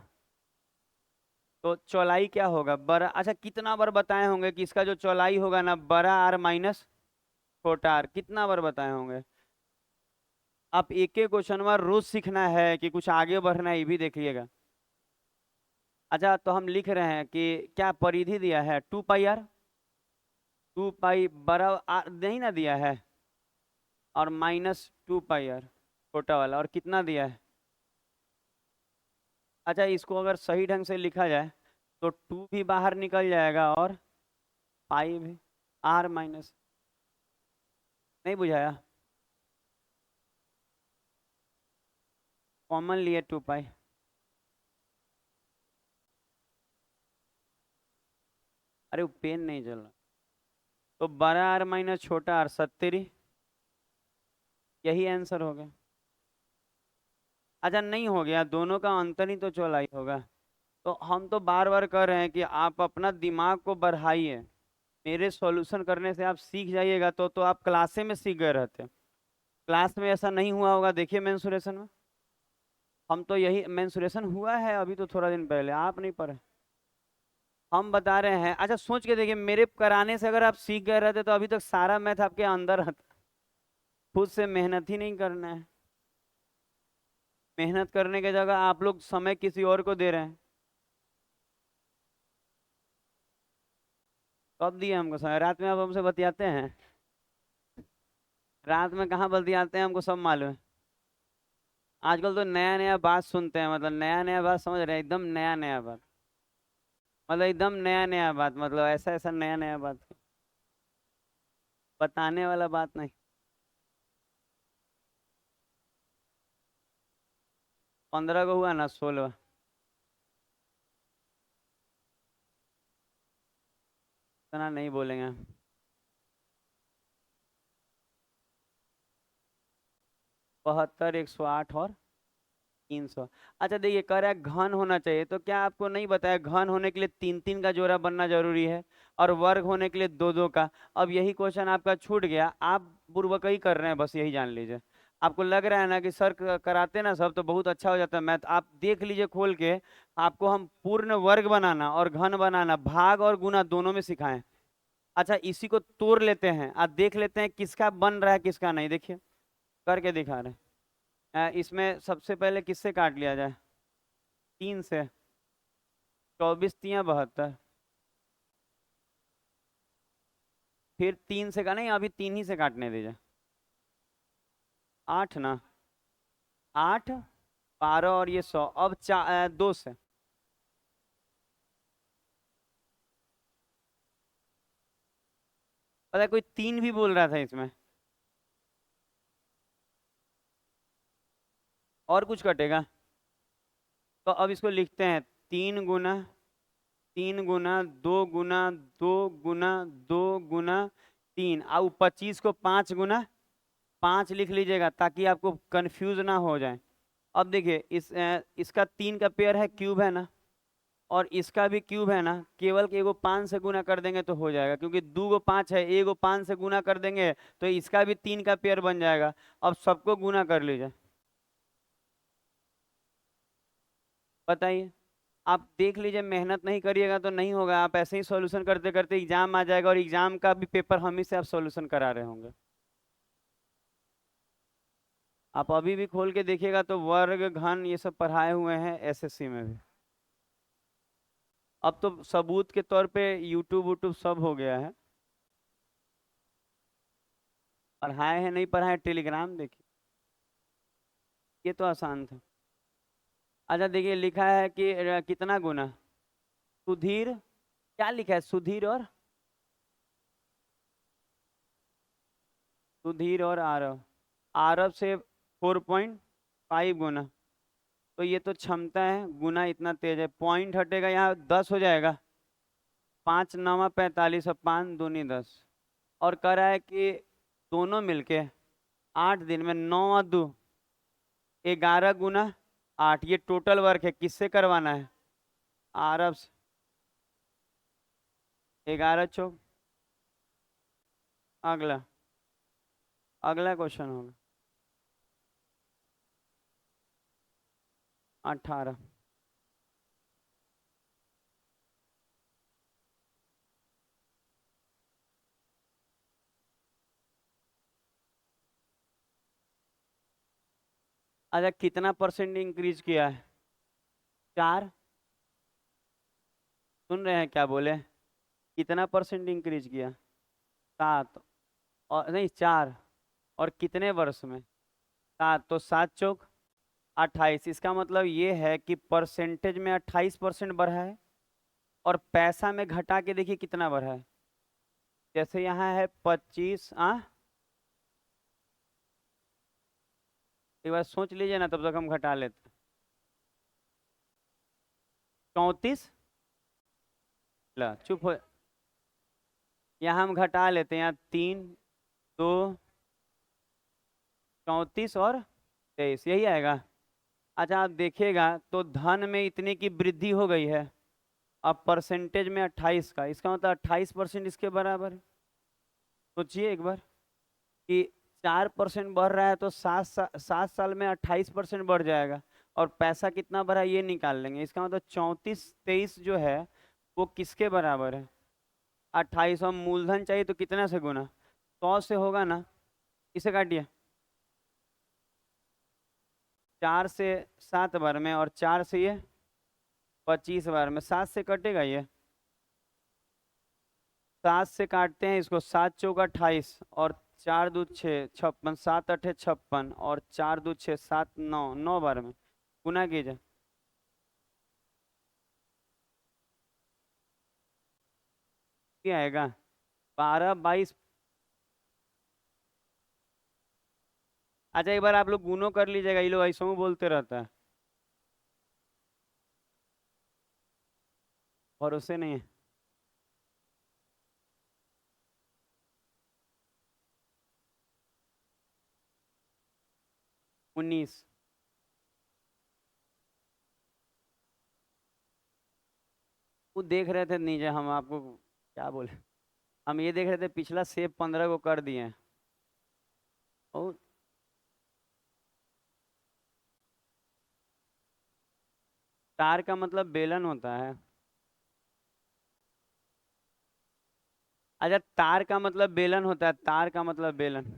Speaker 1: तो चौलाई क्या होगा, बड़ा, अच्छा कितना बार बताए होंगे कि इसका जो चौलाई होगा ना, बड़ा आर माइनस छोटा आर, कितना बार बताए होंगे। आप एक एक क्वेश्चन में रोज सीखना है कि कुछ आगे बढ़ना है, ये भी देखिएगा। अच्छा, तो हम लिख रहे हैं कि क्या परिधि दिया है, 2πr, 2π बड़ा आर नहीं ना दिया है, और -2πr छोटा वाला, और कितना दिया है। अच्छा, इसको अगर सही ढंग से लिखा जाए तो 2 भी बाहर निकल जाएगा और पाई भी, आर माइनस, नहीं बुझाया, कॉमन लिए 2π। अरे वो पेन नहीं चल रहा, तो बड़ा आर माइनस छोटा आर, 70, यही आंसर हो गया। अच्छा, नहीं हो गया, दोनों का अंतर ही तो चौलाई होगा। तो हम तो बार बार कह रहे हैं कि आप अपना दिमाग को बढ़ाइए, मेरे सॉल्यूशन करने से आप सीख जाइएगा तो आप क्लासे में सीख गए रहते। क्लास में ऐसा नहीं हुआ होगा, देखिए मेंसुरेशन में। हम तो यही मेंसुरेशन हुआ है अभी तो थोड़ा दिन पहले, आप नहीं पढ़े। हम बता रहे हैं, अच्छा सोच के देखिए, मेरे कराने से अगर आप सीख गए रहते तो अभी तक सारा मैथ आपके अंदर रहता। खुद से मेहनत ही नहीं करना है। मेहनत करने की जगह आप लोग समय किसी और को दे रहे हैं। कब दिए हमको समय? रात में आप हमसे बतियाते हैं? रात में कहाँ बतियाते हैं, हमको सब मालूम है। आजकल तो नया नया बात सुनते हैं, मतलब नया नया बात, समझ रहे हैं, एकदम नया नया बात। मतलब एकदम नया नया बात, मतलब ऐसा ऐसा नया नया बात बताने वाला बात नहीं। 15 को हुआ ना, 16। इतना नहीं बोलेंगे। 72, 108 और 300। अच्छा देखिए, कह रहा है घन होना चाहिए, तो क्या आपको नहीं बताया घन होने के लिए तीन तीन का जोड़ा बनना जरूरी है, और वर्ग होने के लिए दो दो का। अब यही क्वेश्चन आपका छूट गया, आप बुर्बकई कर रहे हैं, बस यही जान लीजिए। आपको लग रहा है ना कि सर कराते ना सब तो बहुत अच्छा हो जाता है मैथ, आप देख लीजिए खोल के। आपको हम पूर्ण वर्ग बनाना और घन बनाना, भाग और गुना दोनों में सिखाएं। अच्छा इसी को तोड़ लेते हैं, आप देख लेते हैं किसका बन रहा है किसका नहीं, देखिए करके दिखा रहे हैं। इसमें सबसे पहले किससे काट लिया जाए? 3 से। 24 तियां 72। फिर 3 से का नहीं, अभी 3 ही से काटने दीजिए। 8 ना। 8, 12 और ये 100, अब 2 से। पता है कोई 3 भी बोल रहा था इसमें। और कुछ कटेगा? तो अब इसको लिखते हैं, 3 गुना 3 गुना 2 गुना 2 गुना 2 गुना 3, और 25 को 5 गुना 5 लिख लीजिएगा ताकि आपको कंफ्यूज ना हो जाए। अब देखिए इसका 3 का पेयर है, क्यूब है ना, और इसका भी क्यूब है ना, केवल के एगो 5 से गुना कर देंगे तो हो जाएगा, क्योंकि 2 गो 5 है, एगो 5 से गुना कर देंगे तो इसका भी 3 का पेयर बन जाएगा। अब सबको गुना कर लीजिए। बताइए। आप देख लीजिए, मेहनत नहीं करिएगा तो नहीं होगा, आप ऐसे ही सॉल्यूशन करते करते एग्जाम आ जाएगा, और एग्जाम का भी पेपर हम ही से आप सॉल्यूशन करा रहे होंगे। आप अभी भी खोल के देखिएगा तो वर्ग घन ये सब पढ़ाए हुए हैं एसएससी में भी। अब तो सबूत के तौर पे यूट्यूब वूट्यूब सब हो गया है। पढ़ाए हैं नहीं पढ़ाए, टेलीग्राम देखिए। ये तो आसान था। अच्छा देखिए, लिखा है कि कितना गुना सुधीर, क्या लिखा है, सुधीर और आरव। आरव से 4.5 गुना। तो ये तो क्षमता है, गुना इतना तेज है, पॉइंट हटेगा यहाँ 10 हो जाएगा। 5 9 45 और 5 दूनी 10। और कह रहा है कि दोनों मिलके 8 दिन में 9 और 2 11 गुना 8, ये टोटल वर्क है, किससे करवाना है? आरब से। 11 चौक। अगला, अगला क्वेश्चन होगा 18। अच्छा कितना परसेंट इंक्रीज किया है? 4। सुन रहे हैं क्या बोले? कितना परसेंट इंक्रीज किया? 7। और नहीं 4। और कितने वर्ष में? 7, तो 7 चौक 28। इसका मतलब ये है कि परसेंटेज में 28% बढ़ा है, और पैसा में घटा के देखिए कितना बढ़ा है। जैसे यहाँ है 25। एक बार सोच लीजिए ना, तब तक हम घटा लेते हैं। 34। ला चुप हो। यहाँ हम घटा लेते हैं, यहाँ 3 2 34 और 23 यही आएगा। अच्छा आप देखिएगा तो धन में इतने की वृद्धि हो गई है, अब परसेंटेज में 28 का, इसका मतलब 28% इसके बराबर है। सोचिए एक बार कि 4% बढ़ रहा है तो 7 साल में 28% बढ़ जाएगा। और पैसा कितना बढ़ा ये निकाल लेंगे, इसका मतलब 34-23 जो है वो किसके बराबर है? 28। और मूलधन चाहिए तो कितना से गुना? 100 से होगा ना। इसे काटिए, 4 से 7 बार में और 4 से ये 25 बार में, 7 से कटेगा ये, 7 से काटते हैं इसको, 7 चौका 28 और 4 दू 6 56, 7 अठे 56 और 4 दू 6 7 9, 9 बार में गुना कीजिए। क्या आएगा? 12-22। अच्छा एक बार आप लोग गुनो कर लीजिएगा, ये लोग ऐसा बोलते रहता है, भरोसे नहीं है। 19। वो देख रहे थे नीचे, हम आपको क्या बोले, हम ये देख रहे थे पिछला सेब 15 को कर दिए हैं। और तार का मतलब बेलन होता है। अच्छा तार का मतलब बेलन होता है, तार का मतलब बेलन।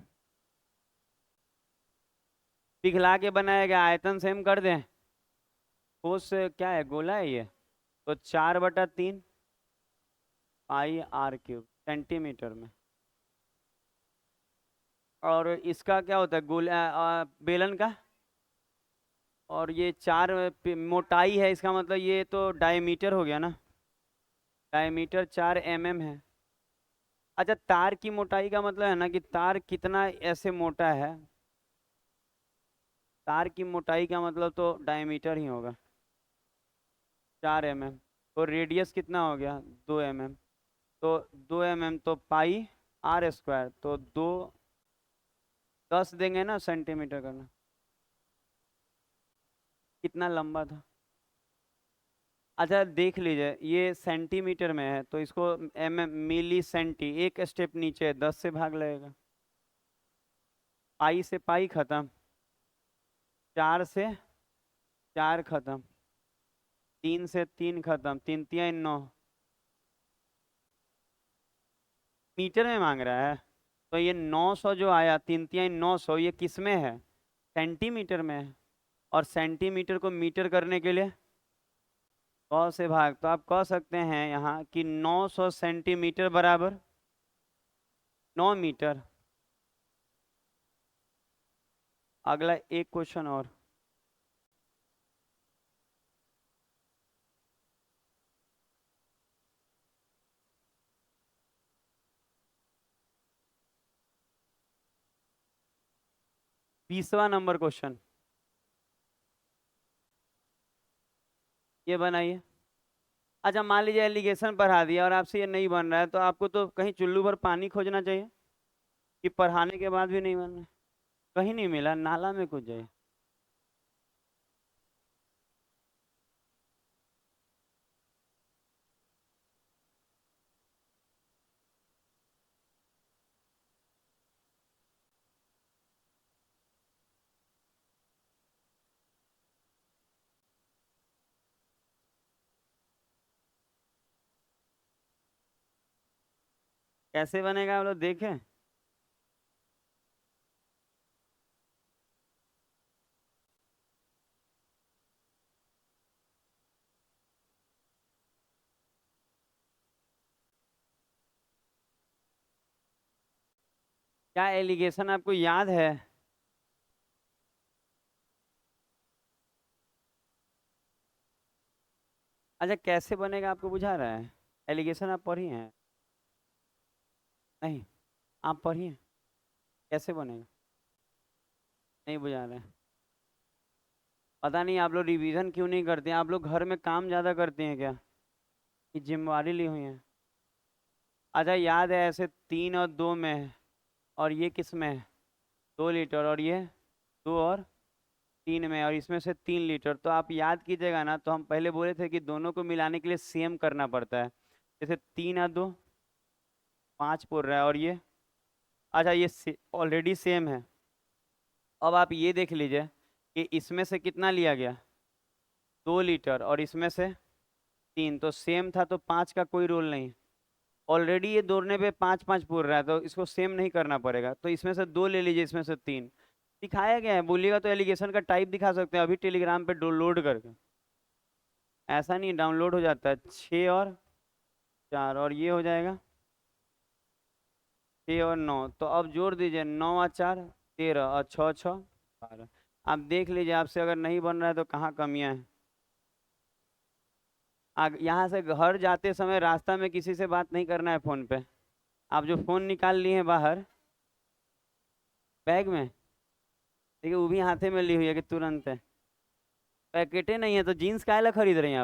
Speaker 1: पिघला के बनाया गया, आयतन सेम कर दें। ठोस से क्या है, गोला है ये। तो 4/3 पाई आर क्यूब सेंटीमीटर में। और इसका क्या होता है, गोला बेलन का। और ये 4 मोटाई है, इसका मतलब ये तो डायमीटर हो गया ना। डायमीटर 4 mm है। अच्छा तार की मोटाई का मतलब है ना कि तार कितना ऐसे मोटा है। तार की मोटाई का मतलब तो डायमीटर ही होगा। 4 mm। तो रेडियस कितना हो गया? 2 mm। तो 2 mm तो पाई आर स्क्वायर, तो 10 देंगे ना सेंटीमीटर करना। कितना लंबा था? अच्छा देख लीजिए, ये सेंटीमीटर में है तो इसको मिली सेंटी, एक स्टेप नीचे 10 से भाग लगेगा। पाई से पाई खत्म, 4 से 4 खत्म, 3 से 3 खत्म, 3 3 9। मीटर में मांग रहा है, तो ये 900 जो आया, 3 3 900, ये किस में है? सेंटीमीटर में है। और सेंटीमीटर को मीटर करने के लिए 100 से भाग, तो आप कह सकते हैं यहाँ कि 900 सेंटीमीटर बराबर 9 मीटर। अगला एक क्वेश्चन और। 20वां नंबर क्वेश्चन, ये बनाइए। अच्छा मान लीजिए एलिगेशन पढ़ा दिया और आपसे ये नहीं बन रहा है, तो आपको तो कहीं चुल्लू भर पानी खोजना चाहिए कि पढ़ाने के बाद भी नहीं बन रहा है। कहीं नहीं मिला, नाला में कूद जाइए। कैसे बनेगा आप लोग देखें। क्या एलिगेशन आपको याद है? अच्छा कैसे बनेगा आपको बुझा रहा है? एलिगेशन आप पढ़ी हैं? नहीं, आप पढ़िए, कैसे बनेगा? नहीं बुझा रहा है। पता नहीं आप लोग रिवीजन क्यों नहीं करते हैं, आप लोग घर में काम ज़्यादा करते हैं क्या, कि जिम्मेवारी ली हुई है? अच्छा याद है ऐसे 3 और 2 में है, और ये किस में है? 2 लीटर, और ये 2 और 3 में और इसमें से 3 लीटर, तो आप याद कीजिएगा ना, तो हम पहले बोले थे कि दोनों को मिलाने के लिए सेम करना पड़ता है। जैसे 3 और 2 5 बोल रहा है, और ये अच्छा ये ऑलरेडी सेम है। अब आप ये देख लीजिए कि इसमें से कितना लिया गया, 2 लीटर, और इसमें से 3, तो सेम था, तो 5 का कोई रोल नहीं। ऑलरेडी ये दौड़ने पे 5 5 बोल रहा है, तो इसको सेम नहीं करना पड़ेगा, तो इसमें से 2 ले लीजिए, इसमें से 3। दिखाया गया है, बोलिएगा तो एलिगेशन का टाइप दिखा सकते हैं अभी टेलीग्राम पे डाउनलोड करके। ऐसा नहीं डाउनलोड हो जाता है। 6 और 4, और ये हो जाएगा 6 और 9, तो अब जोड़ दीजिए, 9 और 4 13, और 6 6 12। आप देख लीजिए, आपसे अगर नहीं बन रहा है तो कहाँ कमियां हैं। यहाँ से घर जाते समय रास्ता में किसी से बात नहीं करना है फोन पे। आप जो फोन निकाल लिए हैं बाहर बैग में, देखिए वो भी हाथे में ली हुई है कि तुरंत है। पैकेटे नहीं है तो जीन्स काहे ला खरीद रही हैं आप?